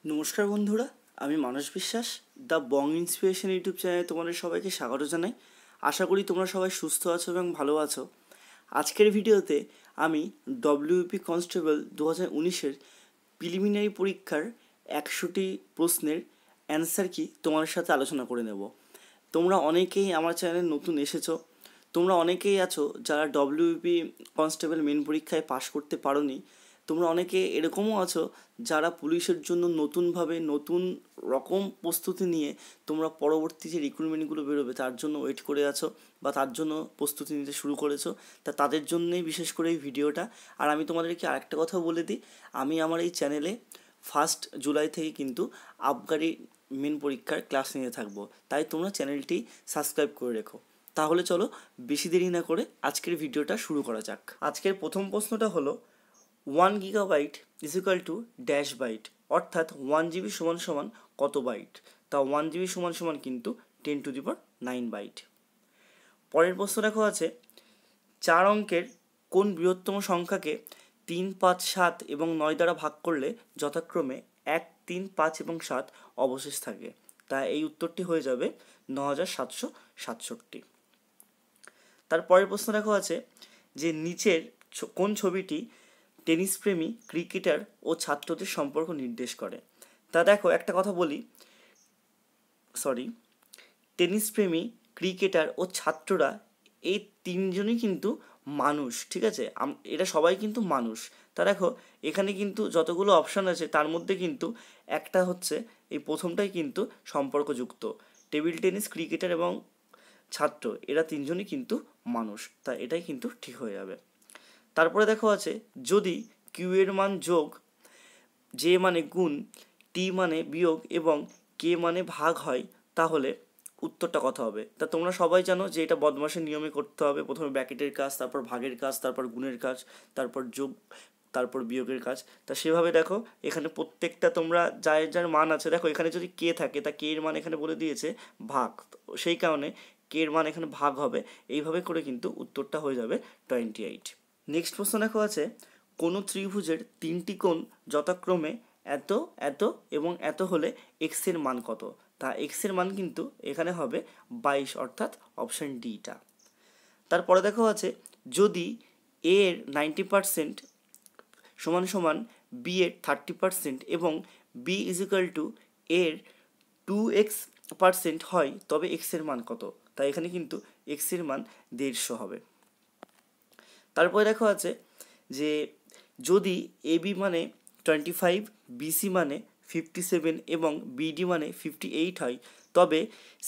নমস্কার বন্ধুরা, আমি মানস বিশ্বাস দ্য বং ইন্সপিরেশন ইউটিউব চ্যানেলে তোমাদের সবাইকে স্বাগত জানাই। আশা করি তোমরা সবাই সুস্থ আছো এবং ভালো আছো। আজকের ভিডিওতে আমি ডব্লিউপি কনস্টেবল 2019-এর প্রিলিমিনারি পরীক্ষার 100টি প্রশ্নের অ্যান্সার কি তোমাদের সাথে আলোচনা করে নেব। তোমরা অনেকেই আমার চ্যানেলে নতুন এসেছো, তোমরা অনেকেই আছো যারা ডব্লিউপি কনস্টেবল মেন পরীক্ষায় পাশ করতে পারোনি। তোমরা অনেকে এরকমও আছো যারা পুলিশের জন্য নতুনভাবে নতুন রকম প্রস্তুতি নিয়ে তোমরা পরবর্তী যে রিক্রুটমেন্টগুলো বেরোবে তার জন্য ওয়েট করে আছো বা তার জন্য প্রস্তুতি নিতে শুরু করেছো। তাদের জন্যই বিশেষ করে এই ভিডিওটা। আর আমি তোমাদেরকে আরেকটা কথা বলে দিই, আমি আমার এই চ্যানেলে 1 জুলাই থেকে কিন্তু আবগারি মেন পরীক্ষার ক্লাস নিয়ে থাকবো, তাই তোমরা চ্যানেলটি সাবস্ক্রাইব করে রেখো। তাহলে চলো বেশি দেরি না করে আজকের ভিডিওটা শুরু করা যাক। আজকের প্রথম প্রশ্নটা হলো 1 GB is equal to dash byte, অর্থাৎ 1 GB সমান সমান কত বাইট। তা 1 GB সমান সমান কিন্তু 10⁹ বাইট। পরের প্রশ্ন দেখো আছে 4 অঙ্কের কোন বৃহত্তম সংখ্যাকে 3, 5, 7 এবং 9 দ্বারা ভাগ করলে যথাক্রমে 1, 3, 5 এবং 7 অবশেষ থাকে। তা এই উত্তরটি হয়ে যাবে 9767। তারপরের প্রশ্ন দেখো আছে যে নিচের কোন ছবিটি টেনিস প্রেমী ক্রিকেটার ও ছাত্রদের সম্পর্ক নির্দেশ করে। তা দেখো একটা কথা বলি, টেনিস প্রেমী ক্রিকেটার ও ছাত্ররা এই তিনজনই কিন্তু মানুষ, ঠিক আছে, এরা সবাই কিন্তু মানুষ। তা দেখো এখানে কিন্তু যতগুলো অপশান আছে তার মধ্যে কিন্তু একটা হচ্ছে এই প্রথমটাই কিন্তু সম্পর্কযুক্ত। টেবিল টেনিস ক্রিকেটার এবং ছাত্র এরা তিনজনই কিন্তু মানুষ, তা এটাই কিন্তু ঠিক হয়ে যাবে। তারপরে দেখো আছে যদি কিউ এর মান যোগ, জে মানে গুণ, টি মানে বিয়োগ এবং কে মানে ভাগ হয় তাহলে উত্তরটা কত হবে। তা তোমরা সবাই জানো যে এটা বদমাশের নিয়মে করতে হবে। প্রথমে ব্র্যাকেটের কাজ, তারপর ভাগের কাজ, তারপর গুণের কাজ, তারপর যোগ, তারপর বিয়োগের কাজ। তা সেভাবে দেখো এখানে প্রত্যেকটা তোমরা যার যার মান আছে, দেখো এখানে যদি কে থাকে তা কে এর মান এখানে বলে দিয়েছে ভাগ, সেই কারণে কে এর মান এখানে ভাগ হবে। এইভাবে করে কিন্তু উত্তরটা হয়ে যাবে 28। নেক্সট প্রশ্ন দেখো আছে কোনো ত্রিভুজের 3টি কোণ যথাক্রমে এত, এত এবং এত হলে এক্স এর মান কত। তা এক্স এর মান কিন্তু এখানে হবে 22, অর্থাৎ অপশান ডিটা। তারপরে দেখো আছে যদি এ এর 90% সমান সমান বি এর 30% এবং বি ইজ ইকুয়াল টু এর 2x% হয় তবে এক্স এর মান কত। তাই এখানে কিন্তু এক্স এর মান 150 হবে। তারপরে দেখো আছে যে যদি এবি মানে 25, বিসি মানে 57 এবং বিডি মানে 58 হয় তবে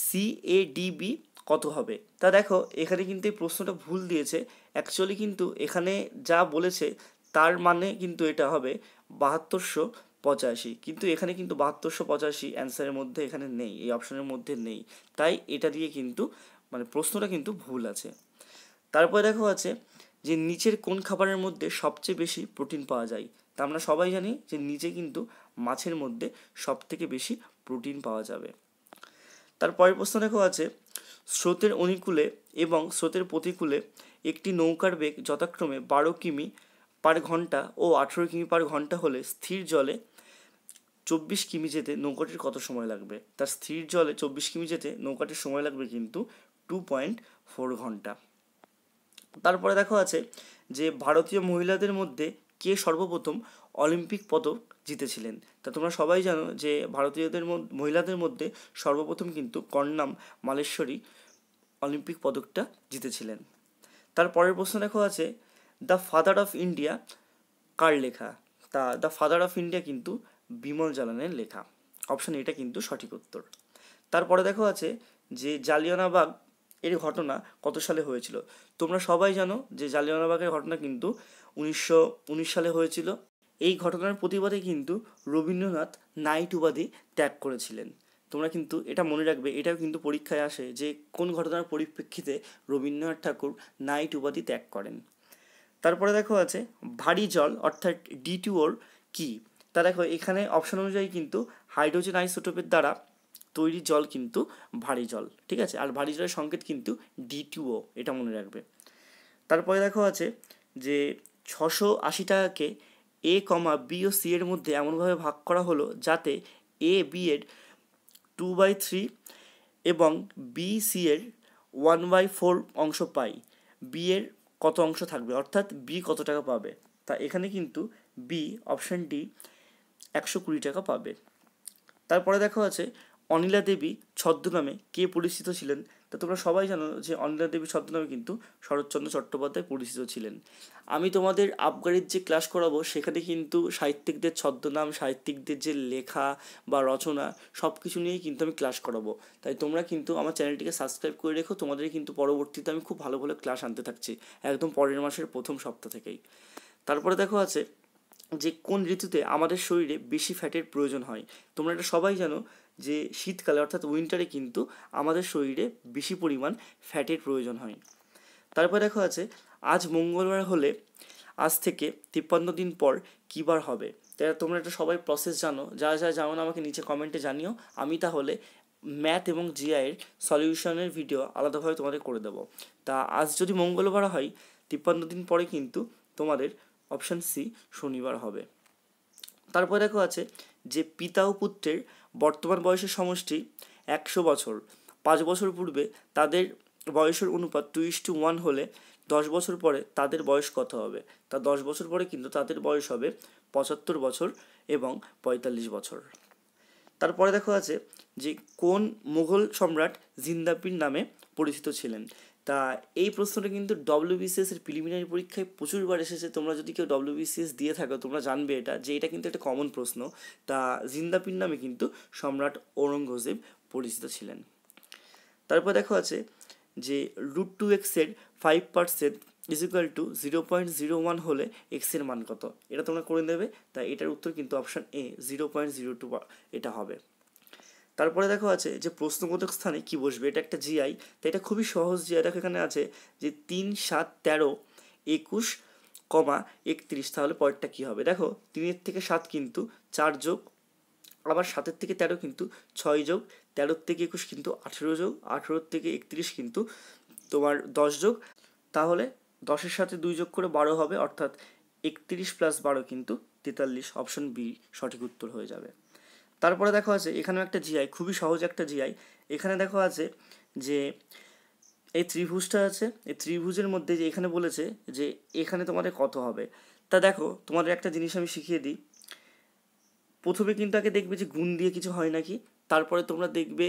সিএডিবি কত হবে। তা দেখো এখানে কিন্তু এই প্রশ্নটা ভুল দিয়েছে। অ্যাকচুয়ালি কিন্তু এখানে যা বলেছে তার মানে কিন্তু এটা হবে 7285, কিন্তু এখানে কিন্তু 7285 অ্যান্সারের মধ্যে এখানে নেই, এই অপশনের মধ্যে নেই। তাই এটা দিয়ে কিন্তু মানে প্রশ্নটা কিন্তু ভুল আছে। তারপরে দেখো আছে যে নিচের কোন খাবারের মধ্যে সবচেয়ে বেশি প্রোটিন পাওয়া যায়। তা আমরা সবাই জানি যে নিচে কিন্তু মাছের মধ্যে সবথেকে বেশি প্রোটিন পাওয়া যাবে। তারপরের প্রশ্ন দেখো আছে স্রোতের অনুকূলে এবং স্রোতের প্রতিকূলে একটি নৌকার বেগ যথাক্রমে 12 কিমি পার ঘন্টা ও 18 কিমি পার ঘন্টা হলে স্থির জলে 24 কিমি যেতে নৌকাটির কত সময় লাগবে। তার স্থির জলে 24 কিমি যেতে নৌকাটির সময় লাগবে কিন্তু 2.4 ঘন্টা। তারপরে দেখো আছে যে ভারতীয় মহিলাদের মধ্যে কে সর্বপ্রথম অলিম্পিক পদক জিতেছিলেন। তা তোমরা সবাই জানো যে ভারতীয়দের মহিলাদের মধ্যে সর্বপ্রথম কিন্তু কর্ণাম মালেশ্বরী অলিম্পিক পদকটা জিতেছিলেন। তারপরের প্রশ্ন দেখো আছে দ্য ফাদার অফ ইন্ডিয়া কার লেখা। তা দ্য ফাদার অফ ইন্ডিয়া কিন্তু বিমল জালানের লেখা। অপশান এটা কিন্তু সঠিক উত্তর। তারপরে দেখো আছে যে জালিয়ানওয়ালাবাগ এর ঘটনা কত সালে হয়েছিল। তোমরা সবাই জানো যে জালিয়ানওয়ালাবাগের ঘটনা কিন্তু 1919 সালে হয়েছিল। এই ঘটনার প্রতিবাদে কিন্তু রবীন্দ্রনাথ নাইট উপাধি ত্যাগ করেছিলেন। তোমরা কিন্তু এটা মনে রাখবে, এটাও কিন্তু পরীক্ষায় আসে যে কোন ঘটনার পরিপ্রেক্ষিতে রবীন্দ্রনাথ ঠাকুর নাইট উপাধি ত্যাগ করেন। তারপরে দেখো আছে ভারী জল অর্থাৎ D2O কি। তা দেখো এখানে অপশন অনুযায়ী কিন্তু হাইড্রোজেন আইসোটোপের দ্বারা তৈরি জল কিন্তু ভারী জল, ঠিক আছে, আর ভারী জলের সংকেত কিন্তু D2O, এটা মনে রাখবে। তারপরে দেখো আছে যে 680 টাকাকে এ কমা বি ও সি এর মধ্যে এমনভাবে ভাগ করা হলো যাতে এ বি এর 2/3 এবং বি সি এর 1/4 অংশ পাই। বি এর কত অংশ থাকবে, অর্থাৎ বি কত টাকা পাবে। তা এখানে কিন্তু বি অপশান ডি 120 টাকা পাবে। তারপরে দেখা আছে অনিলা দেবী ছদ্মনামে কে পরিচিত ছিলেন। তা তোমরা সবাই জানো যে অনিলা দেবী ছদ্মনামে কিন্তু শরৎচন্দ্র চট্টোপাধ্যায় পরিচিত ছিলেন। আমি তোমাদের আবগারির যে ক্লাস করাবো সেখানে কিন্তু সাহিত্যিকদের ছদ্মনাম, সাহিত্যিকদের যে লেখা বা রচনা সব কিছু নিয়েই কিন্তু আমি ক্লাস করাবো। তাই তোমরা কিন্তু আমার চ্যানেলটিকে সাবস্ক্রাইব করে রেখো, তোমাদের কিন্তু পরবর্তীতে আমি খুব ভালো ভালো ক্লাস আনতে থাকছি একদম পরের মাসের প্রথম সপ্তাহ থেকেই। তারপরে দেখো আছে যে কোন ঋতুতে আমাদের শরীরে বেশি ফ্যাটের প্রয়োজন হয়। তোমরা এটা সবাই জানো যে শীতকালে অর্থাৎ উইন্টারে কিন্তু আমাদের শরীরে বেশি পরিমাণ ফ্যাটের প্রয়োজন হয়। তারপর দেখো আছে আজ মঙ্গলবার হলে আজ থেকে 53 দিন পর কী বার হবে। তাই তোমরা এটা সবাই প্রসেস জানো, যারা যারা জানো না আমাকে নিচে কমেন্টে জানিও, আমি তাহলে ম্যাথ এবং জিআইয়ের সলিউশনের ভিডিও আলাদাভাবে তোমাদের করে দেবো। তা আজ যদি মঙ্গলবার হয় 53 দিন পরে কিন্তু তোমাদের অপশান সি শনিবার হবে। তারপর দেখো আছে যে পিতা ও পুত্রের বর্তমান বয়সের সমষ্টি 100 বছর। 5 বছর পূর্বে তাদের বয়সের অনুপাত 2:1 হলে 10 বছর পরে তাদের বয়স কত হবে। তা 10 বছর পরে কিন্তু তাদের বয়স হবে 75 বছর এবং 45 বছর। তারপরে দেখো আছে যে কোন মুঘল সম্রাট জিন্দাপির নামে পরিচিত ছিলেন। তা এই প্রশ্নটা কিন্তু ডব্লিউবিসিএস এর প্রিলিমিনারি পরীক্ষায় প্রচুরবার এসেছে। তোমরা যদি কেউ ডব্লিউবিসিএস দিয়ে থাকো তোমরা জানবে এটা, যে এটা কিন্তু একটা কমন প্রশ্ন। তা জিন্দাপির নামে কিন্তু সম্রাট ঔরঙ্গজেব পরিচিত ছিলেন। তারপর দেখো আছে যে √2x এর 5% = 0.01 হলে এক্স এর মান কত। এটা তোমরা করে নেবে। তাই এটার উত্তর কিন্তু অপশান এ 0.02 এটা হবে। তারপরে দেখো আছে যে প্রশ্নবোধক স্থানে কি বসবে, এটা একটা জিআই। তো এটা খুবই সহজ জিআই। দেখো এখানে আছে যে 3, 7, 13, 21, 31, তাহলে পরেরটা কী হবে। দেখো 3 থেকে 7 কিন্তু 4 যোগ, আবার 7 থেকে 13 কিন্তু 6 যোগ, 13 থেকে 21 কিন্তু 18 যোগ, 18 থেকে 31 কিন্তু তোমার 10 যোগ, তাহলে 10-এর সাথে 2 যোগ করে 12 হবে, অর্থাৎ 31 + 12 কিন্তু 43। অপশন বি সঠিক উত্তর হয়ে যাবে। তারপরে দেখো আছে এখানেও একটা জিআই, খুবই সহজ একটা জিআই। এখানে দেখো আছে যে এই ত্রিভুজটা আছে, এই ত্রিভুজের মধ্যে যে এখানে বলেছে যে এখানে তোমাদের কত হবে। তা দেখো তোমাদের একটা জিনিস আমি শিখিয়ে দিই। প্রথমে কিন্তু আগে দেখবে যে গুণ দিয়ে কিছু হয় নাকি, তারপরে তোমরা দেখবে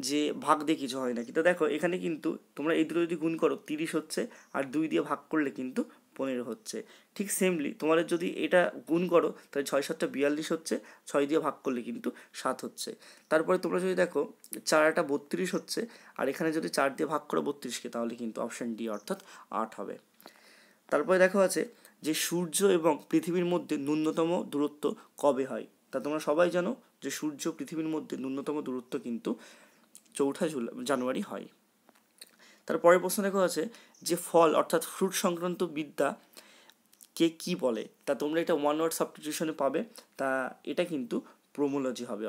যে ভাগ দিয়ে কিছু হয় নাকি। তো দেখো এখানে কিন্তু তোমরা এই দুটো যদি গুণ করো 30 হচ্ছে, আর 2 দিয়ে ভাগ করলে কিন্তু 15 হচ্ছে। ঠিক সেমলি তোমাদের যদি এটা গুণ করো তাহলে 6 7 42 হচ্ছে, 6 দিয়ে ভাগ করলে কিন্তু 7 হচ্ছে। তারপরে তোমরা যদি দেখো 4 8 32 হচ্ছে, আর এখানে যদি 4 দিয়ে ভাগ করো 32কে, তাহলে কিন্তু অপশান ডি অর্থাৎ 8 হবে। তারপরে দেখো আছে যে সূর্য এবং পৃথিবীর মধ্যে ন্যূনতম দূরত্ব কবে হয়। তা তোমরা সবাই জানো যে সূর্য পৃথিবীর মধ্যে ন্যূনতম দূরত্ব কিন্তু 4 জানুয়ারি হয়। তারপরের প্রশ্ন দেখো আছে যে ফল অর্থাৎ ফ্রুট সংক্রান্ত বিদ্যা কে কি বলে। তা তোমরা এটা 1 ওয়ার্ড সাবস্টিটিউশনে পাবে। তা এটা কিন্তু প্রোমোলজি হবে,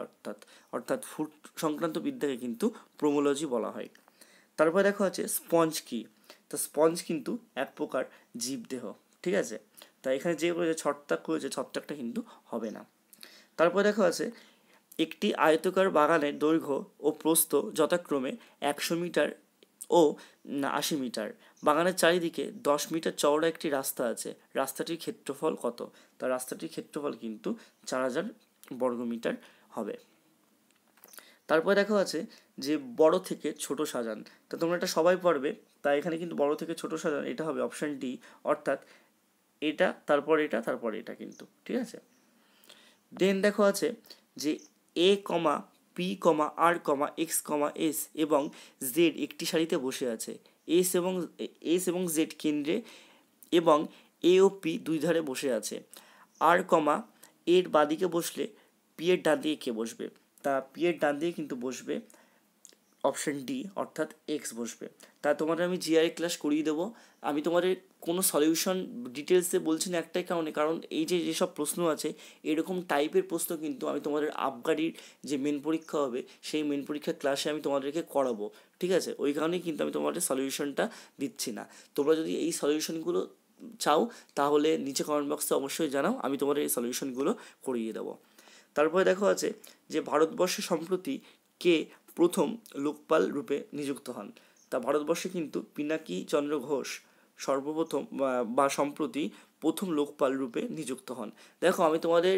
অর্থাৎ ফ্রুট সংক্রান্ত বিদ্যাকে কিন্তু প্রোমোলজি বলা হয়। তারপরে দেখো আছে স্পঞ্জ কি। তো স্পঞ্জ কিন্তু এক প্রকার জীবদেহ, ঠিক আছে। তাই এখানে যে বলেছে ছত্রাক করেছে, ছত্রাকটা কিন্তু হবে না। তারপরে দেখো আছে একটি আয়তকার বাগানের দৈর্ঘ্য ও প্রস্থ যথাক্রমে 100 মিটার ও 80 মিটার। বাগানের চারিদিকে 10 মিটার চওড়া একটি রাস্তা আছে, রাস্তাটির ক্ষেত্রফল কত। তা রাস্তাটির ক্ষেত্রফল কিন্তু 4000 বর্গমিটার হবে। তারপরে দেখো আছে যে বড় থেকে ছোট সাজান। তা তোমরা এটা সবাই পারবে। তাই এখানে কিন্তু বড় থেকে ছোট সাজান এটা হবে অপশান ডি, অর্থাৎ এটা তারপর এটা তারপর এটা কিন্তু, ঠিক আছে। দেন দেখো আছে যে এ কমা পি কমা আর কমা এক্স কমা এস এবং জেড একটি সারিতে বসে আছে। এস এবং জেড কেন্দ্রে এবং এ ও পি দুই ধারে বসে আছে। আর কমা এর বাদিকে বসলে পি এর ডান দিকে কে বসবে। তা পি এর ডান দিকে কিন্তু বসবে অপশান ডি, অর্থাৎ এক্স বসবে। তা তোমাদের আমি জিআই ক্লাস করিয়ে দেবো। আমি তোমাদের কোনো সলিউশন ডিটেলসে বলছি না একটাই কারণে, কারণ এই যে যেসব প্রশ্ন আছে এরকম টাইপের প্রশ্ন কিন্তু আমি তোমাদের আবগারির যে মেন পরীক্ষা হবে সেই মেন পরীক্ষার ক্লাসে আমি তোমাদেরকে করাবো, ঠিক আছে। ওই কারণেই কিন্তু আমি তোমাদের সলিউশনটা দিচ্ছি না। তোমরা যদি এই সলিউশনগুলো চাও তাহলে নিচে কমেন্ট বক্সে অবশ্যই জানাও, আমি তোমাদের এই সলিউশনগুলো করিয়ে দেবো। তারপরে দেখো আছে যে ভারতবর্ষে সম্প্রতি কে প্রথম লোকপাল রূপে নিযুক্ত হন। তা ভারতবর্ষে কিন্তু পিনাকি চন্দ্র ঘোষ সর্বপ্রথম বা সম্প্রতি প্রথম লোকপাল রূপে নিযুক্ত হন। দেখো আমি তোমাদের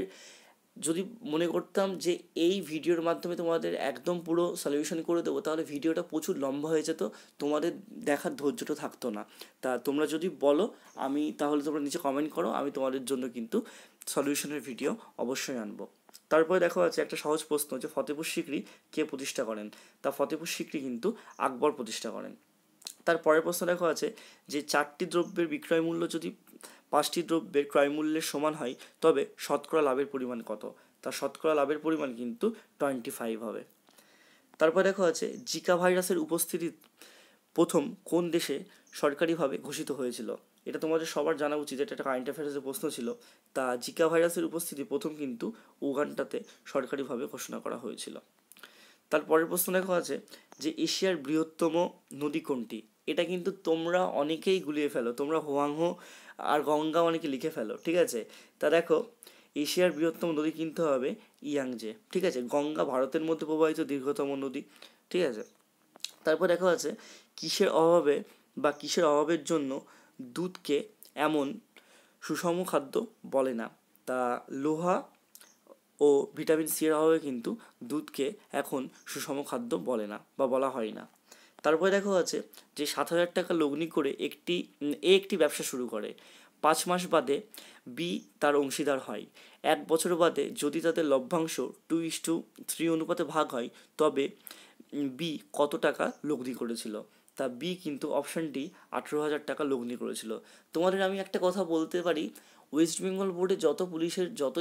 যদি মনে করতাম যে এই ভিডিওর মাধ্যমে তোমাদের একদম পুরো সলিউশন করে দেবো, তাহলে ভিডিওটা প্রচুর লম্বা হয়ে যেত, তোমাদের দেখার ধৈর্যটা থাকতো না। তা তোমরা যদি বলো আমি তাহলে তোমরা নিচে কমেন্ট করো, আমি তোমাদের জন্য কিন্তু সলিউশনের ভিডিও অবশ্যই আনবো। তারপরে দেখো আছে একটা সহজ প্রশ্ন যে ফতেপুর সিকরি কে প্রতিষ্ঠা করেন। তা ফতেপুর সিকরি কিন্তু আকবর প্রতিষ্ঠা করেন। তার পরের প্রশ্ন দেখো আছে যে 4টি দ্রব্যের বিক্রয় মূল্য যদি 5টি দ্রব্যের ক্রয় মূল্যের সমান হয় তবে শতকরা লাভের পরিমাণ কত। তার শতকরা লাভের পরিমাণ কিন্তু 25 হবে। তারপর দেখো আছে জিকা ভাইরাসের উপস্থিতি প্রথম কোন দেশে সরকারিভাবে ঘোষিত হয়েছিল। এটা তোমাদের সবার জানা উচিত, এটা একটা কারেন্ট অ্যাফেয়ার্সের প্রশ্ন ছিল। তা জিকা ভাইরাসের উপস্থিতি প্রথম কিন্তু উগান্ডাতে সরকারিভাবে ঘোষণা করা হয়েছিল। তার পরের প্রশ্ন দেখো আছে যে এশিয়ার বৃহত্তম নদী কোনটি। এটা কিন্তু তোমরা অনেকেই গুলিয়ে ফেলো, তোমরা হোয়াংহো আর গঙ্গা অনেকে লিখে ফেলো, ঠিক আছে। তা দেখো এশিয়ার বৃহত্তম নদী কিনতে হবে ইয়াংজে, ঠিক আছে। গঙ্গা ভারতের মধ্যে প্রবাহিত দীর্ঘতম নদী, ঠিক আছে। তারপর দেখো আছে কিসের অভাবের জন্য দুধকে এমন সুষম খাদ্য বলে না। তা লোহা ও ভিটামিন সি এর অভাবে কিন্তু দুধকে এখন সুষম খাদ্য বলে না বা বলা হয় না। তারপরে দেখো আছে যে 7,000 টাকা লগ্নি করে একটি ব্যবসা শুরু করে। 5 মাস বাদে বি তার অংশীদার হয়। 1 বছর বাদে যদি তাদের লভ্যাংশ 2:3 অনুপাতে ভাগ হয় তবে বি কত টাকা লগ্নি করেছিল। তা বি কিন্তু অপশান ডি 18,000 টাকা লগ্নি করেছিল। তোমাদের আমি একটা কথা বলতে পারি, ওয়েস্ট বেঙ্গল বোর্ডে পুলিশের যত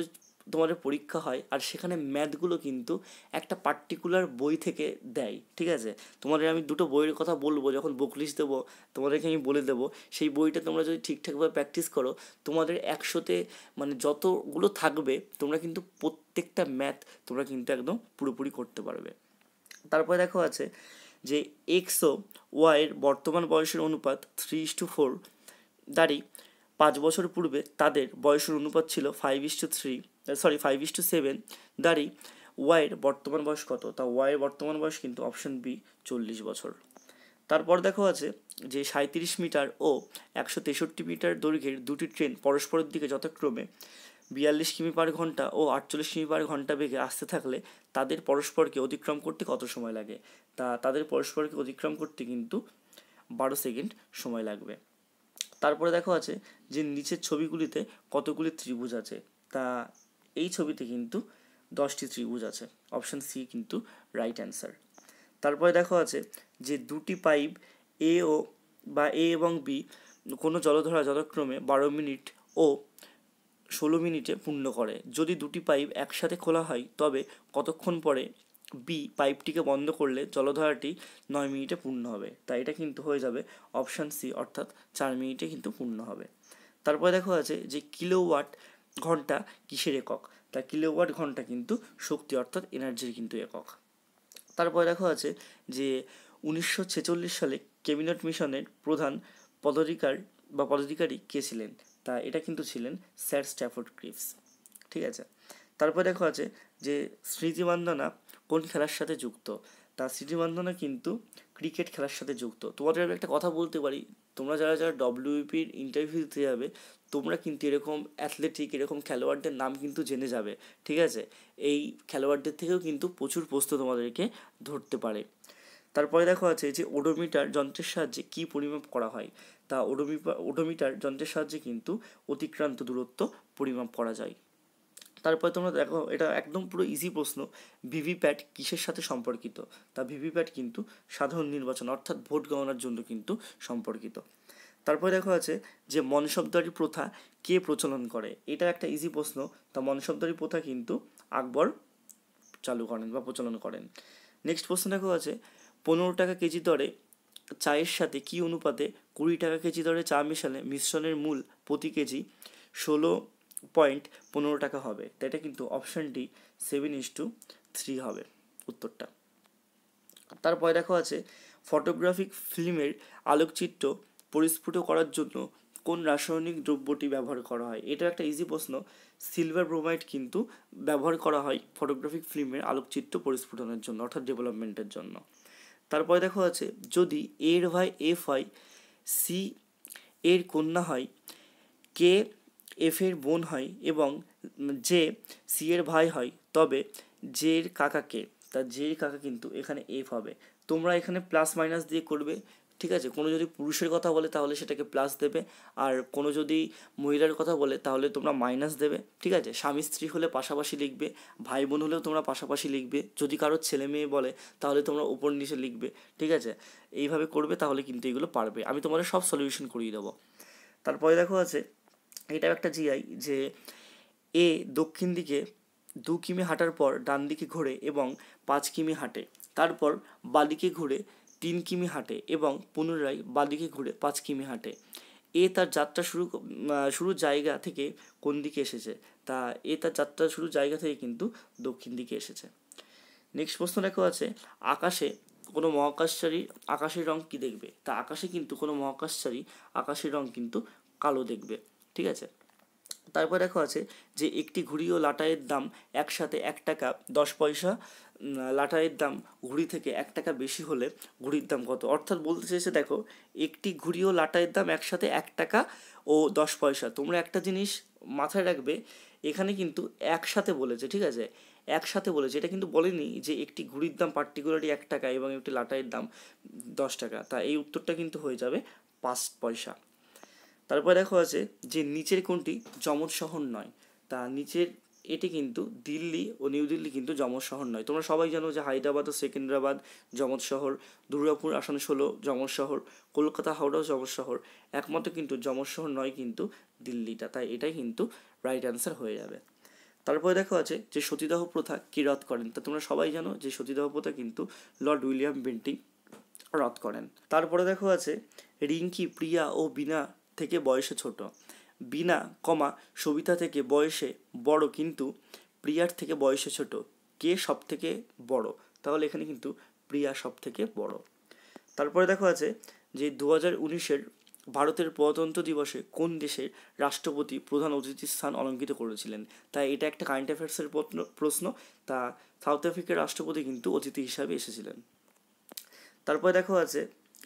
তোমাদের পরীক্ষা হয় আর সেখানে ম্যাথগুলো কিন্তু একটা পার্টিকুলার বই থেকে দেয়, ঠিক আছে। তোমাদের আমি দুটো বইয়ের কথা বলবো, যখন বুক লিস্ট দেবো তোমাদেরকে আমি বলে দেবো, সেই বইটা তোমরা যদি ঠিকঠাকভাবে প্র্যাকটিস করো তোমাদের 100তে মানে যতগুলো থাকবে তোমরা কিন্তু প্রত্যেকটা ম্যাথ তোমরা কিন্তু একদম পুরোপুরি করতে পারবে। তারপরে দেখো আছে যে এক্স ও ওয়াইয়ের বর্তমান বয়সের অনুপাত 3:4 দাঁড়ি 5 বছর পূর্বে তাদের বয়সের অনুপাত ছিল 5:7 দাঁড়ি ওয়াইয়ের বর্তমান বয়স কত। তা ওয়াইয়ের বর্তমান বয়স কিন্তু অপশন বি 40 বছর। তারপর দেখো আছে যে 37 মিটার ও 163 মিটার দৈর্ঘ্যের দুটি ট্রেন পরস্পরের দিকে যথাক্রমে 42 কিমি পার ঘন্টা ও 48 কিমি পার ঘন্টা বেগে আসতে থাকলে তাদের পরস্পরকে অতিক্রম করতে কত সময় লাগে। তা তাদের পরস্পরকে অতিক্রম করতে কিন্তু 12 সেকেন্ড সময় লাগবে। তারপরে দেখো আছে যে নিচের ছবিগুলিতে কতগুলি ত্রিভুজ আছে। তা এই ছবিতে কিন্তু 10টি ত্রিভুজ আছে, অপশান সি কিন্তু রাইট অ্যান্সার। তারপরে দেখো আছে যে দুটি পাইপ এ এবং বি কোনো জলধারা যথাক্রমে 12 মিনিট ও 16 মিনিটে পূর্ণ করে। যদি দুটি পাইপ একসাথে খোলা হয় তবে কতক্ষণ পরে বি পাইপটিকে বন্ধ করলে জলধারাটি 9 মিনিটে পূর্ণ হবে। তাই এটা কিন্তু হয়ে যাবে অপশান সি, অর্থাৎ 4 মিনিটে কিন্তু পূর্ণ হবে। তারপরে দেখো আছে যে কিলোওয়াট ঘন্টা কিসের একক। তা কিলোওয়াট ঘন্টা কিন্তু শক্তি অর্থাৎ এনার্জির কিন্তু একক। তারপরে দেখো আছে যে 1946 সালে ক্যাবিনেট মিশনের প্রধান পদাধিকারী কে ছিলেন। তা এটা কিন্তু ছিলেন স্যার স্ট্যাফোর্ড ক্রিপস, ঠিক আছে। তারপরে দেখো আছে যে স্মৃতিমান্দনা কোন খেলার সাথে যুক্ত। তা স্মৃতিমান্দনা কিন্তু ক্রিকেট খেলার সাথে যুক্ত। তোমাদের আমি একটা কথা বলতে পারি, তোমরা যারা ডব্লিউপির ইন্টারভিউ দিতে যাবে তোমরা কিন্তু এরকম অ্যাথলেটিক এরকম খেলোয়াড়দের নাম কিন্তু জেনে যাবে, ঠিক আছে। এই খেলোয়াড়দের থেকেও কিন্তু প্রচুর প্রশ্ন তোমাদেরকে ধরতে পারে। তারপরে দেখো আছে যে ওডোমিটার যন্ত্রের সাহায্যে কী পরিমাপ করা হয়। তা ওডোমিটার যন্ত্রের সাহায্যে কিন্তু অতিক্রান্ত দূরত্ব পরিমাপ করা যায়। তারপরে তোমরা দেখো এটা একদম পুরো ইজি প্রশ্ন, ভিভিপ্যাট কিসের সাথে সম্পর্কিত। তা ভিভিপ্যাট কিন্তু সাধারণ নির্বাচন অর্থাৎ ভোট গণনার জন্য কিন্তু সম্পর্কিত। তারপরে দেখো আছে যে মনসবদারি প্রথা কে প্রচলন করে। এটা একটা ইজি প্রশ্ন। তা মনসবদারি প্রথা কিন্তু আকবর চালু করেন বা প্রচলন করেন। নেক্সট প্রশ্ন দেখো আছে 15 টাকা কেজি দরে চায়ের সাথে কি অনুপাতে 20 টাকা কেজি দরে চা মেশালে মিশ্রণের মূল প্রতি কেজি 16.15 টাকা হবে। তাই এটা কিন্তু অপশান ডি 7:3 হবে উত্তরটা। তারপরে দেখো আছে ফটোগ্রাফিক ফিল্মের আলোকচিত্র পরিস্ফুট করার জন্য কোন রাসায়নিক দ্রব্যটি ব্যবহার করা হয়? এটা একটা ইজি প্রশ্ন। সিলভার ব্রোমাইড কিন্তু ব্যবহার করা হয় ফটোগ্রাফিক ফিল্মের আলোকচিত্র পরিস্ফুটনের জন্য, অর্থাৎ ডেভেলপমেন্টের জন্য। তারপরে দেখো আছে, যদি এর ভাই এফ হয়, সি এর কন্যা হয়, কে এফ এর বোন হয় এবং যে সি এর ভাই হয়, তবে জের কাকা কে? তা জের কাকা কিন্তু এখানে এফ হবে। তোমরা এখানে প্লাস মাইনাস দিয়ে করবে, ঠিক আছে? কোনো যদি পুরুষের কথা বলে তাহলে সেটাকে প্লাস দেবে, আর কোনো যদি মহিলার কথা বলে তাহলে তোমরা মাইনাস দেবে, ঠিক আছে? স্বামী স্ত্রী হলে পাশাপাশি লিখবে, ভাই বোন হলেও তোমরা পাশাপাশি লিখবে, যদি কারো ছেলে মেয়ে বলে তাহলে তোমরা উপর নিচে লিখবে, ঠিক আছে? এইভাবে করবে, তাহলে কিন্তু এগুলো পারবে। আমি তোমাদের সব সলিউশন করিয়ে দেবো। তারপরে দেখো আছে, এটাও একটা জিআই, যে এ দক্ষিণ দিকে 2 কিমি হাঁটার পর ডান দিকে ঘোরে এবং 5 কিমি হাঁটে, তারপর বাদিকে ঘুরে 3 কিমি হাঁটে এবং পুনরায় বাদিকে ঘুরে 5 কিমি হাঁটে। এ তার যাত্রা শুরুর জায়গা থেকে কোন দিকে এসেছে? তা এ তার যাত্রা শুরুর জায়গা থেকে কিন্তু দক্ষিণ দিকে এসেছে। নেক্সট প্রশ্ন দেখো আছে, আকাশে কোনো মহাকাশচারী আকাশের রং কি দেখবে? তা আকাশে কিন্তু কোনো মহাকাশচারী আকাশের রং কিন্তু কালো দেখবে, ঠিক আছে? তারপর দেখো আছে, যে একটি ঘুড়ি ও লাটাইয়ের দাম একসাথে 1 টাকা 10 পয়সা। লাটাইয়ের দাম ঘুড়ি থেকে 1 টাকা বেশি হলে ঘুড়ির দাম কত? অর্থাৎ বলতে চেয়েছে, দেখো, একটি ঘুড়ি ও লাটাইয়ের দাম একসাথে 1 টাকা 10 পয়সা। তোমরা একটা জিনিস মাথায় রাখবে, এখানে কিন্তু একসাথে বলেছে, ঠিক আছে? একসাথে বলেছে, এটা কিন্তু বলেনি যে একটি ঘুড়ির দাম পার্টিকুলারলি 1 টাকা এবং একটি লাটাইয়ের দাম 10 টাকা। তা এই উত্তরটা কিন্তু হয়ে যাবে 5 পয়সা। তারপর দেখো আছে, যে নিচের কোনটি যমজ শহর নয়? তা নিচের এটি কিন্তু দিল্লি ও নিউ দিল্লি কিন্তু যমজ শহর নয়। তোমরা সবাই জানো যে হায়দ্রাবাদ ও সেকেন্দ্রাবাদ যমজ শহর, দুর্গাপুর আসানসোলও যমজ শহর, কলকাতা হাওড়াও যমজ শহর। একমাত্র কিন্তু যমজ শহর নয় কিন্তু দিল্লিটা, তাই এটাই কিন্তু রাইট অ্যান্সার হয়ে যাবে। তারপরে দেখো আছে, যে সতীদাহ প্রথা কে রদ করেন? তা তোমরা সবাই জানো যে সতীদাহ প্রথা কিন্তু লর্ড উইলিয়াম বেন্টিং রদ করেন। তারপরে দেখো আছে, রিঙ্কি প্রিয়া ও বিনা থেকে বয়সে ছোট। বিনা সবিতা থেকে বয়সে বড় কিন্তু প্রিয়ার থেকে বয়সে ছোট, কে সব থেকে বড়? তাহলে এখানে কিন্তু প্রিয়া সব থেকে বড়। তারপরে দেখো আছে, যে 2019-এর ভারতের প্রজাতন্ত্র দিবসে কোন দেশের রাষ্ট্রপতি প্রধান অতিথির স্থান অলঙ্কৃত করেছিলেন? তাই এটা একটা কারেন্ট অ্যাফেয়ার্সের প্রশ্ন। তা সাউথ আফ্রিকার রাষ্ট্রপতি কিন্তু অতিথি হিসাবে এসেছিলেন। তারপরে দেখো আছে,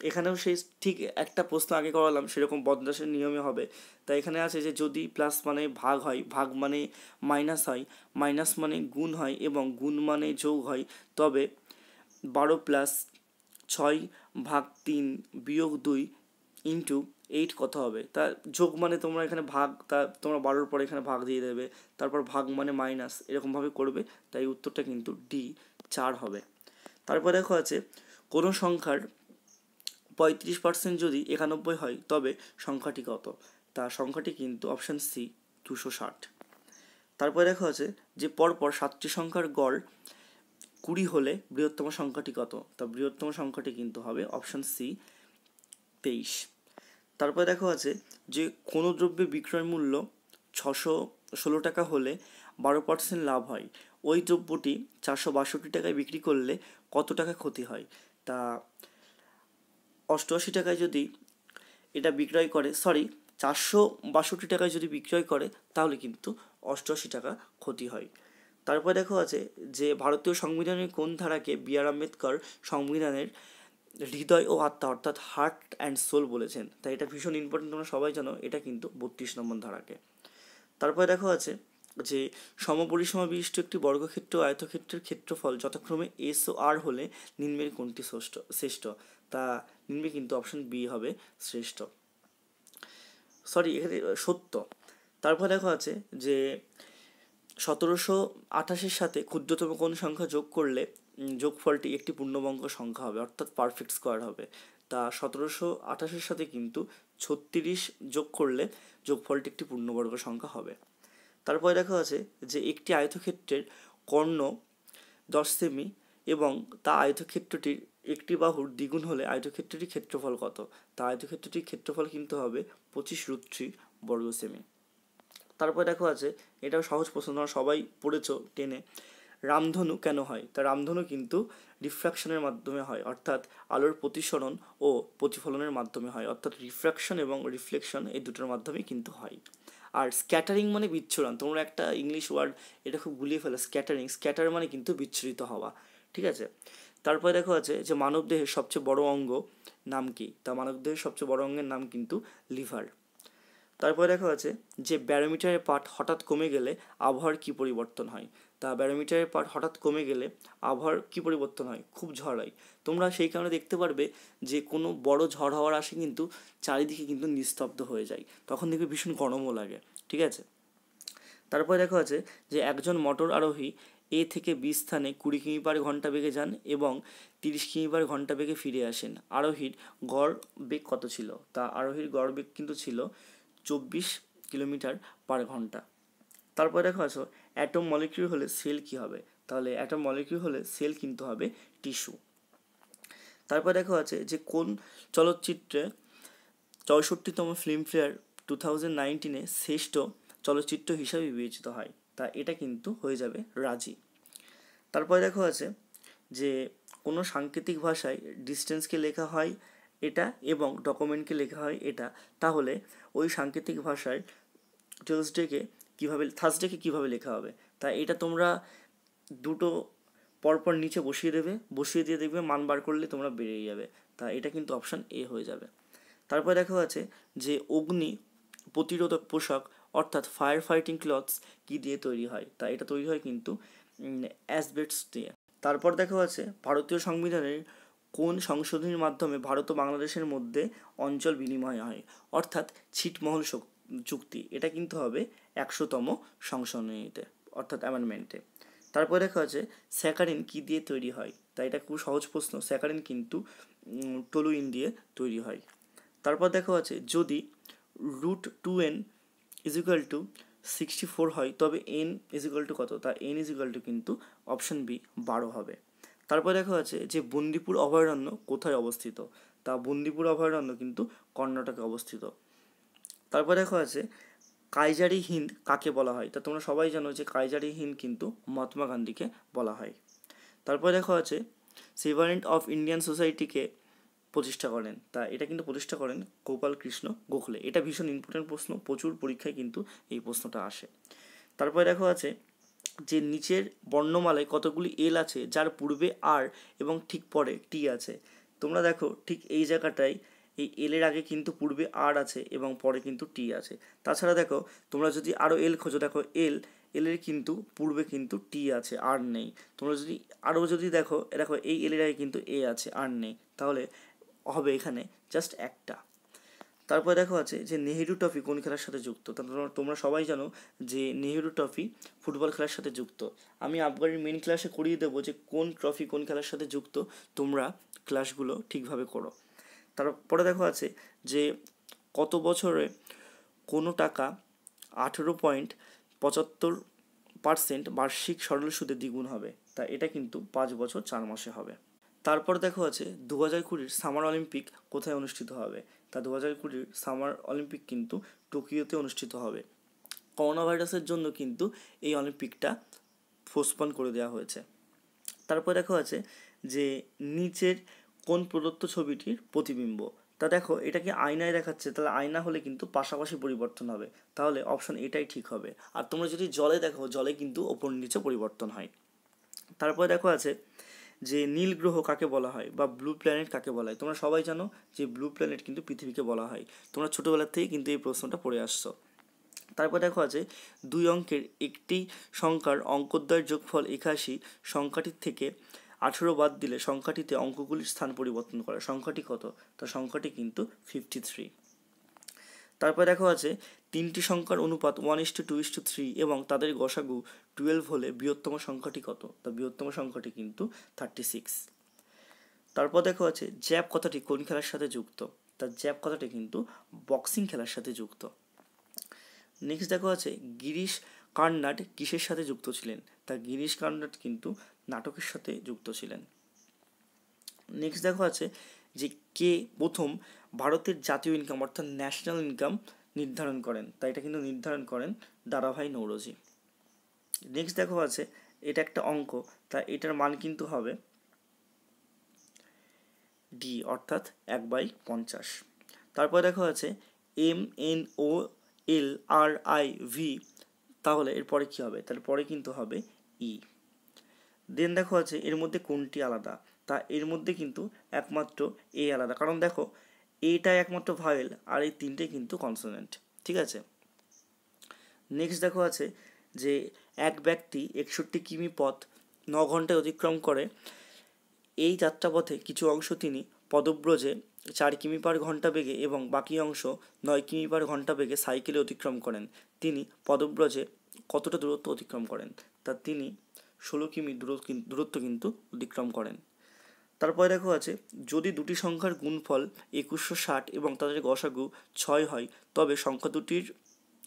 এখানেও সেই ঠিক একটা প্রশ্ন আগে করালাম সেরকম বদমাশের নিয়মে হবে। তাই এখানে আছে, যে যদি প্লাস মানে ভাগ হয়, ভাগ মানে মাইনাস হয়, মাইনাস মানে গুণ হয় এবং গুণ মানে যোগ হয়, তবে 12+6 + 3 - 2 ইন্টু 8 কত হবে? তা যোগ মানে তোমরা এখানে ভাগ, তা তোমরা 12-র পরে এখানে ভাগ দিয়ে দেবে, তারপর ভাগ মানে মাইনাস, এরকমভাবে করবে। তাই উত্তরটা কিন্তু ডি 4 হবে। তারপর দেখো আছে, কোনো সংখ্যার 35% যদি 91 হয় তবে সংখ্যাটি কত? তা সংখ্যাটি কিন্তু অপশান সি 260। তারপরে দেখা আছে, যে পরপর 7টি সংখ্যার গড় 20 হলে বৃহত্তম সংখ্যাটি কত? তা বৃহত্তম সংখ্যাটি কিন্তু হবে অপশান সি 23। তারপরে দেখা আছে, যে কোনো দ্রব্যের বিক্রয় মূল্য 616 টাকা হলে 12% লাভ হয়, ওই দ্রব্যটি 462 টাকায় বিক্রি করলে কত টাকা ক্ষতি হয়? তা 88 টাকায় যদি এটা বিক্রয় করে, 462 টাকায় যদি বিক্রয় করে তাহলে কিন্তু 88 টাকা ক্ষতি হয়। তারপর দেখো আছে, যে ভারতীয় সংবিধানের কোন ধারাকে বি.আর. আম্বেদকর সংবিধানের হৃদয় ও আত্মা অর্থাৎ হার্ট অ্যান্ড সোল বলেছেন? তাই এটা ভীষণ ইম্পর্টেন্ট, তোমরা সবাই জানো, এটা কিন্তু 32 নম্বর ধারাকে। তারপরে দেখো আছে, যে সমপরিসীমা বিশিষ্ট একটি বর্গক্ষেত্র ও আয়তক্ষেত্রের ক্ষেত্রফল যথাক্রমে এস ও আর হলে নিম্নের কোনটি শ্রেষ্ঠ? তা নিম্নে কিন্তু অপশন বি হবে শ্রেষ্ঠ, এখানে সত্য। তারপর দেখো আছে, যে 1728-এর সাথে ক্ষুদ্রতম কোন সংখ্যা যোগ করলে যোগফলটি একটি পূর্ণবঙ্গ সংখ্যা হবে, অর্থাৎ পারফেক্ট স্কোয়ার হবে? তা 1728-এর সাথে কিন্তু 36 যোগ করলে যোগফলটি একটি পূর্ণবর্গ সংখ্যা হবে। তারপরে দেখা আছে, যে একটি আয়তক্ষেত্রের কর্ণ 10 সেমি এবং তা আয়তক্ষেত্রটির একটি বাহুর দ্বিগুণ হলে আয়তক্ষেত্রটির ক্ষেত্রফল কত? তা আয়তক্ষেত্রটির ক্ষেত্রফল কিন্তু হবে 25√3 বর্গ সেমি। তারপরে দেখো আছে, এটাও সহজ প্রশ্ন, তোমরা সবাই পড়েছো টেনে। রামধনু কেন হয়? তা রামধনু কিন্তু রিফ্র্যাকশনের মাধ্যমে হয়, অর্থাৎ আলোর প্রতিসরণ ও প্রতিফলনের মাধ্যমে হয়, অর্থাৎ রিফ্র্যাকশন এবং রিফ্লেকশন এই দুটোর মাধ্যমে কিন্তু হয়। আর স্ক্যাটারিং মানে বিচ্ছুরণ, তোমরা একটা ইংলিশ ওয়ার্ড এটা খুব গুলিয়ে ফেলো, স্ক্যাটারিং। স্ক্যাটার মানে কিন্তু বিচ্ছুরিত হওয়া, ঠিক আছে। তারপরে দেখো আছে যে মানবদেহের সবচেয়ে বড় অঙ্গ নাম কি? তা মানবদেহের সবচেয়ে বড় অঙ্গের নাম কিন্তু লিভার। তারপরে দেখা আছে যে ব্যারোমিটারের পাঠ হঠাৎ কমে গেলে আবহাওয়ার কী পরিবর্তন হয়? তা ব্যারোমিটারের পাঠ হঠাৎ কমে গেলে আবহাওয়ার কী পরিবর্তন হয়? খুব ঝড় হয়। তোমরা সেই কারণে দেখতে পারবে যে কোনো বড় ঝড় হওয়ার আসে কিন্তু চারিদিকে কিন্তু নিস্তব্ধ হয়ে যায়, তখন দেখবে ভীষণ গরমও লাগে, ঠিক আছে। তারপরে দেখা আছে যে একজন মোটর আরোহী এ থেকে বি স্থানে 20 কিমি/ঘন্টা বেগে যান এবং 30 কিমি/ঘন্টা বেগে ফিরে আসেন। আরোহীর গড় বেগ কত ছিল? তা আরোহীর গড় বেগ কিন্তু ছিল 24 কিলোমিটার/ঘন্টা। তারপরে দেখো আছো অ্যাটম মলিকিউল হলে সেল কি হবে? তাহলে অ্যাটম মলিকিউল হলে সেল কিন্তু হবে টিস্যু। তারপর দেখো আছে যে কোন চলচ্চিত্রে 64তম ফিল্মফেয়ার 2019 শ্রেষ্ঠ চলচ্চিত্র হিসাবে বিবেচিত হয়? তা এটা কিন্তু হয়ে যাবে রাজি। তারপরে দেখো আছে যে কোনো সাংকেতিক ভাষায় ডিস্টেন্সকে লেখা হয় এটা এবং ডকুমেন্টকে লেখা হয় এটা, তাহলে ওই সাংকেতিক ভাষায় থার্সডেকে কীভাবে লেখা হবে? তা এটা তোমরা দুটো পরপর নিচে বসিয়ে দেবে, বসিয়ে দিয়ে দেখবে মান বার করলে তোমরা বেরিয়ে যাবে। তা এটা কিন্তু অপশান এ হয়ে যাবে। তারপর দেখা আছে যে অগ্নি প্রতিরোধক পোশাক অর্থাৎ ফায়ার ফাইটিং ক্লথস কী দিয়ে তৈরি হয়? তা এটা তৈরি হয় কিন্তু অ্যাসবেস্টস দিয়ে। তারপর দেখা আছে ভারতীয় সংবিধানের কোন সংশোধনীর মাধ্যমে ভারত ও বাংলাদেশের মধ্যে অঞ্চল বিনিময় হয়? অর্থাৎ ছিটমহল চুক্তি। এটা কিন্তু হবে 100তম সংশোধনীতে, অর্থাৎ অ্যামেন্ডমেন্টে। তারপরে দেখা আছে স্যাকারিন কী দিয়ে তৈরি হয়? তাই এটা খুব সহজ প্রশ্ন। স্যাকারিন কিন্তু টলুইন দিয়ে তৈরি হয়। তারপর দেখা আছে যদি √2n = 64 হয় তবে n = কত? তা n = কিন্তু অপশন বি 12 হবে। তারপর দেখা আছে যে বন্দিপুর অভয়ারণ্য কোথায় অবস্থিত? তা বন্দিপুর অভয়ারণ্য কিন্তু কর্ণাটকে অবস্থিত। তারপর দেখা আছে কাইজারি হিন্দ কাকে বলা হয়? তা তোমরা সবাই জানো যে কাইজারি হিন্দ কিন্তু মহাত্মা গান্ধীকে বলা হয়। তারপর দেখা আছে সেভারেন্ট অফ ইন্ডিয়ান সোসাইটিকে প্রতিষ্ঠা করেন? তা এটা কিন্তু প্রতিষ্ঠা করেন গোপাল কৃষ্ণ গোখলে। এটা ভীষণ ইম্পর্টেন্ট প্রশ্ন, প্রচুর পরীক্ষায় কিন্তু এই প্রশ্নটা আসে। তারপরে দেখা আছে যে নিচের বর্ণমালায় কতগুলি এল আছে যার পূর্বে আর এবং ঠিক পরে টি আছে? তোমরা দেখো ঠিক এই জায়গাটায় এই এলের আগে কিন্তু পূর্বে আর আছে এবং পরে কিন্তু টি আছে। তাছাড়া দেখো তোমরা যদি আরও এল খোঁজো, দেখো এলের কিন্তু পূর্বে কিন্তু টি আছে, আর নেই। তোমরা যদি আরও যদি দেখো এই এলের আগে কিন্তু এ আছে, আর নেই, তাহলে হবে এখানে জাস্ট একটা। তারপরে দেখো আছে যে নেহেরু ট্রফি কোন খেলার সাথে যুক্ত? তোমরা সবাই জানো যে নেহেরু ট্রফি ফুটবল খেলার সাথে যুক্ত। আমি আবগারির মেন ক্লাসে করিয়ে দেবো যে কোন ট্রফি কোন খেলার সাথে যুক্ত, তোমরা ক্লাসগুলো ঠিকভাবে করো। তারপরে দেখো আছে যে কত বছরে কোনো টাকা 18.75% বার্ষিক সরল সুদে দ্বিগুণ হবে? তা এটা কিন্তু 5 বছর 4 মাসে হবে। তারপর দেখো আছে 2020 সামার অলিম্পিক কোথায় অনুষ্ঠিত হবে? তা 2020 সামার অলিম্পিক কিন্তু টোকিওতে অনুষ্ঠিত হবে। করোনা ভাইরাসের জন্য কিন্তু এই অলিম্পিকটা পোস্টপন করে দেওয়া হয়েছে। তারপর দেখো আছে যে নিচের কোন প্রদত্ত ছবিটির প্রতিবিম্ব? তা দেখো এটা কি আয়নায় দেখাচ্ছে, তাহলে আয়না হলে কিন্তু পাশাপাশি পরিবর্তন হবে, তাহলে অপশন এটাই ঠিক হবে। আর তোমরা যদি জলে দেখো, জলে কিন্তু ওপর নিচে পরিবর্তন হয়। তারপরে দেখো আছে যে নীল গ্রহ কাকে বলা হয় বা ব্লু প্ল্যানেট কাকে বলা হয়? তোমরা সবাই জানো যে ব্লু প্ল্যানেট কিন্তু পৃথিবীকে বলা হয়। তোমরা ছোটোবেলার থেকেই কিন্তু এই প্রশ্নটা পড়ে আসছো। তারপর দেখো আছে 2 অঙ্কের একটি সংখ্যার অঙ্কদ্বয়ের যোগফল 81, সংখ্যাটির থেকে 18 বাদ দিলে সংখ্যাটিতে অঙ্কগুলির স্থান পরিবর্তন করে। সংখ্যাটি কত? তা সংখ্যাটি কিন্তু 53। তারপর দেখো আছে 3টি সংখ্যার অনুপাত 1:2:3 এবং তাদের গসাগু 12 হলে বৃহত্তম সংখ্যাটি কত? তা বৃহত্তম সংখ্যাটি কিন্তু 36। তারপর দেখো আছে জ্যাপ কথাটি কোন খেলার সাথে যুক্ত? তা জ্যাপ কথাটি কিন্তু বক্সিং খেলার সাথে যুক্ত। নেক্সট দেখো আছে গিরিশ কার্নাড কিসের সাথে যুক্ত ছিলেন? তা গিরিশ কার্নাড কিন্তু নাটকের সাথে যুক্ত ছিলেন। নেক্সট দেখো আছে যে কে প্রথম ভারতের জাতীয় ইনকাম অর্থাৎ ন্যাশনাল ইনকাম নির্ধারণ করেন? তা এটা কিন্তু নির্ধারণ করেন দাদাভাই নৌরোজি। নেক্সট দেখো আছে এটা একটা অঙ্ক, তা এটার মান কিন্তু হবে ডি অর্থাৎ 1/50। তারপর দেখো আছে MNOLRIV, তাহলে এরপরে কি হবে? তারপরে কিন্তু হবে ই। দেন দেখো আছে এর মধ্যে কোনটি আলাদা? তা এর মধ্যে কিন্তু একমাত্র এ আলাদা, কারণ দেখো এটাই একমাত্র ভাওয়েল আর এই তিনটে কিন্তু কনসোনেন্ট, ঠিক আছে। নেক্সট দেখো আছে যে এক ব্যক্তি 61 কিমি পথ 9 ঘন্টায় অতিক্রম করে। এই যাত্রাপথে কিছু অংশ তিনি পদব্রজে 4 কিমি পার ঘন্টা বেগে এবং বাকি অংশ 9 কিমি পার ঘন্টা বেগে সাইকেলে অতিক্রম করেন। তিনি পদব্রজে কতটা দূরত্ব অতিক্রম করেন? তা তিনি 16 কিমি দূরত্ব কিন্তু অতিক্রম করেন। তারপরে দেখো আছে যদি দুটি সংখ্যার গুণফল 2160 এবং তাদের গসাগু 6 হয়, তবে সংখ্যা দুটির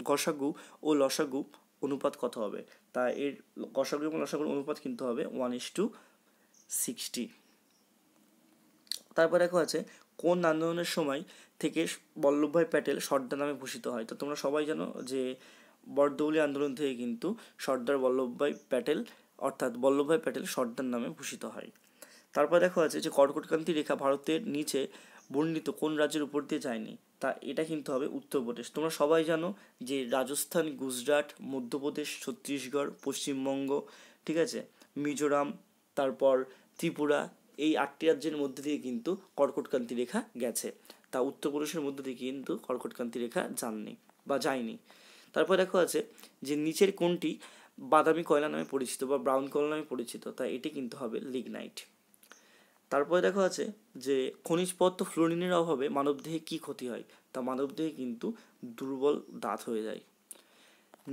গসাগু ও লসাগু অনুপাত কত হবে? তা এর গসাগু এবং লসাগুর অনুপাত কিন্তু হবে 1:60। তারপর দেখো আছে কোন আন্দোলনের সময় থেকে বল্লভভাই প্যাটেল সর্দার নামে ভূষিত হয়? তো তোমরা সবাই জানো যে বরদৌলি আন্দোলন থেকে কিন্তু সর্দার বল্লভভাই প্যাটেল অর্থাৎ বল্লভভাই প্যাটেল সর্দার নামে ভূষিত হয়। তারপর দেখো আছে যে কর্কটক্রান্তি রেখা ভারতের নিচে বর্ণিত কোন রাজ্যের উপর দিয়ে যায়নি? তা এটা কিন্তু হবে উত্তরপ্রদেশ। তোমরা সবাই জানো যে রাজস্থান, গুজরাট, মধ্যপ্রদেশ, ছত্তিশগড়, পশ্চিমবঙ্গ, ঠিক আছে, মিজোরাম, তারপর ত্রিপুরা, এই 8টি রাজ্যের মধ্যে দিয়ে কিন্তু কর্কটক্রান্তি রেখা গেছে। তা উত্তরপ্রদেশের মধ্যে দিয়ে কিন্তু কর্কটক্রান্তি রেখা যাননি বা যায়নি। তারপর দেখো আছে যে নিচের কোনটি বাদামি কয়লা নামে পরিচিত বা ব্রাউন কয়লা নামে পরিচিত? তা এটি কিন্তু হবে লিগনাইট। তারপরে দেখো আছে যে খনিজ পদার্থ ফ্লোরিনের অভাবে মানবদেহে কী ক্ষতি হয়? তা মানবদেহে কিন্তু দুর্বল দাঁত হয়ে যায়।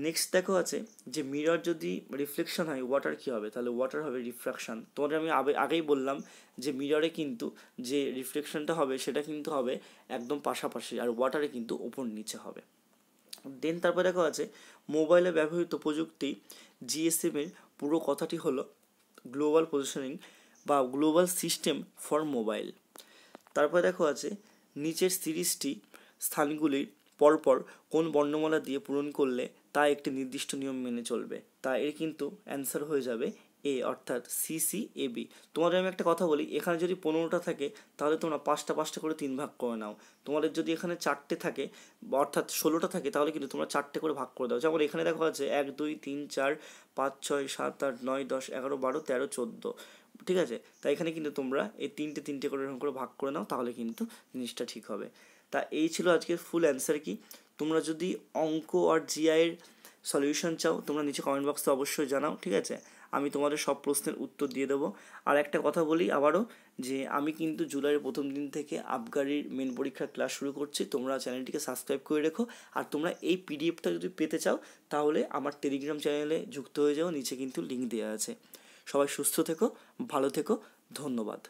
নেক্সট দেখো আছে যে মিরর যদি রিফ্লেকশন হয় ওয়াটার কী হবে? তাহলে ওয়াটার হবে রিফ্র্যাকশন। তোমাদের আমি আগেই বললাম যে মিররে কিন্তু যে রিফ্লেকশনটা হবে সেটা কিন্তু হবে একদম পাশাপাশি, আর ওয়াটারে কিন্তু উপর নিচে হবে। দেন তারপর দেখো আছে মোবাইলে ব্যবহৃত প্রযুক্তি জিএসএমের পুরো কথাটি হলো গ্লোবাল পজিশনিং বা গ্লোবাল সিস্টেম ফর মোবাইল। তারপরে দেখো আছে নিচের সিরিজটি স্থানগুলির পরপর কোন বর্ণমালা দিয়ে পূরণ করলে তা একটি নির্দিষ্ট নিয়ম মেনে চলবে? তা এর কিন্তু অ্যান্সার হয়ে যাবে এ অর্থাৎ CCAB। তোমাদের আমি একটা কথা বলি, এখানে যদি 15টা থাকে তাহলে তোমরা 5টা করে 3 ভাগ করে নাও। তোমাদের যদি এখানে 4টে থাকে অর্থাৎ 16টা থাকে তাহলে কিন্তু তোমরা 4টে করে ভাগ করে দাও। যেমন এখানে দেখো আছে 1 2 3 4 5 6 7 8 9 10 11 12 13 14, ঠিক আছে। তাই এখানে কিন্তু তোমরা এই তিনটে করে এরকম করে ভাগ করে নাও, তাহলে কিন্তু জিনিসটা ঠিক হবে। তা এই ছিল আজকের ফুল অ্যান্সার কি। তোমরা যদি অঙ্ক আর জিআইয়ের সলিউশন চাও তোমরা নিচে কমেন্ট বক্সে অবশ্যই জানাও, ঠিক আছে। আমি তোমাদের সব প্রশ্নের উত্তর দিয়ে দেবো। আর একটা কথা বলি আবারও যে আমি কিন্তু জুলাইয়ের প্রথম দিন থেকে আবগারির মেন পরীক্ষার ক্লাস শুরু করছি। তোমরা চ্যানেলটিকে সাবস্ক্রাইব করে রেখো। আর তোমরা এই পিডিএফটা যদি পেতে চাও তাহলে আমার টেলিগ্রাম চ্যানেলে যুক্ত হয়ে যাও, নিচে কিন্তু লিঙ্ক দেওয়া আছে। সবাই সুস্থ থেকো, ভালো থেকো, ধন্যবাদ।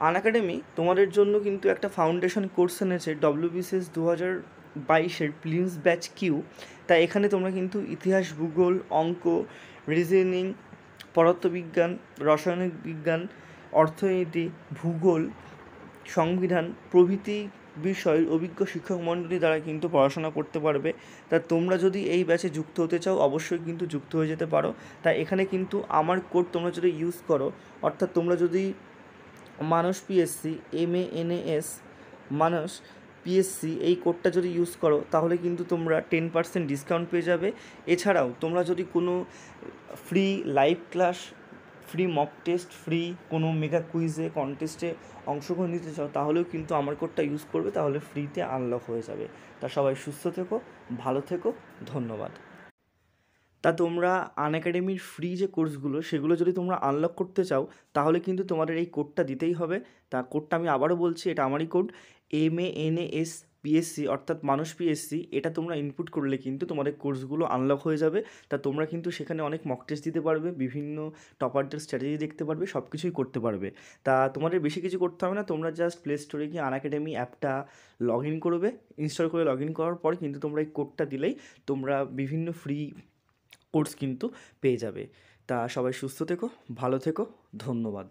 আনএকাডেমি তোমাদের জন্য কিন্তু একটা ফাউন্ডেশন কোর্স এনেছে WBCS 2022-এর প্রিলিমস ব্যাচ কিউ। তাই এখানে তোমরা কিন্তু ইতিহাস, ভূগোল, অঙ্ক, রিজনিং, পদার্থবিজ্ঞান, রাসায়নিক বিজ্ঞান, অর্থনীতি, ভূগোল, সংবিধান প্রভৃতি বিষয়ের অভিজ্ঞ শিক্ষক মণ্ডলী দ্বারা কিন্তু পড়াশোনা করতে পারবে। তা তোমরা যদি এই ব্যাচে যুক্ত হতে চাও অবশ্যই কিন্তু যুক্ত হয়ে যেতে পারো। তাই এখানে কিন্তু আমার কোড তোমরা যদি ইউজ করো, অর্থাৎ তোমরা যদি মানস পিএসসি MANS মানস পিএসসি এই কোডটা যদি ইউজ করো তাহলে কিন্তু তোমরা 10% ডিসকাউন্ট পেয়ে যাবে। এছাড়াও তোমরা যদি কোনো free live class, free mock test, free কোনো মেগা কুইজে কন্টেস্টে অংশগ্রহণ নিতে চাও তাহলেও কিন্তু আমার কোডটা ইউজ করবে, তাহলে ফ্রিতে আনলক হয়ে যাবে। তা সবাই সুস্থ থেকো, ভালো থেকো, ধন্যবাদ। তা তোমরা আনএকাডেমির ফ্রি যে কোর্সগুলো সেগুলো যদি তোমরা আনলক করতে চাও তাহলে কিন্তু তোমাদের এই কোডটা দিতেই হবে। তা কোডটা আমি আবারও বলছি, এটা আমারই কোড MANS PSC অর্থাৎ মানস পিএসসি। এটা তোমরা ইনপুট করলে কিন্তু তোমাদের কোর্সগুলো আনলক হয়ে যাবে। তা তোমরা কিন্তু সেখানে অনেক মক টেস্ট দিতে পারবে, বিভিন্ন টপারদের স্ট্র্যাটেজি দেখতে পারবে, সব কিছুই করতে পারবে। তা তোমাদের বেশি কিছু করতে হবে না, তোমরা জাস্ট প্লে স্টোরে গিয়ে আনএকাডেমি অ্যাপটা লগ ইন করবে। ইনস্টল করে লগ ইন করার পর কিন্তু তোমরা এই কোডটা দিলেই তোমরা বিভিন্ন ফ্রি কোর্স কিন্তু পেয়ে যাবে। তা সবাই সুস্থ থেকো, ভালো থেকো, ধন্যবাদ।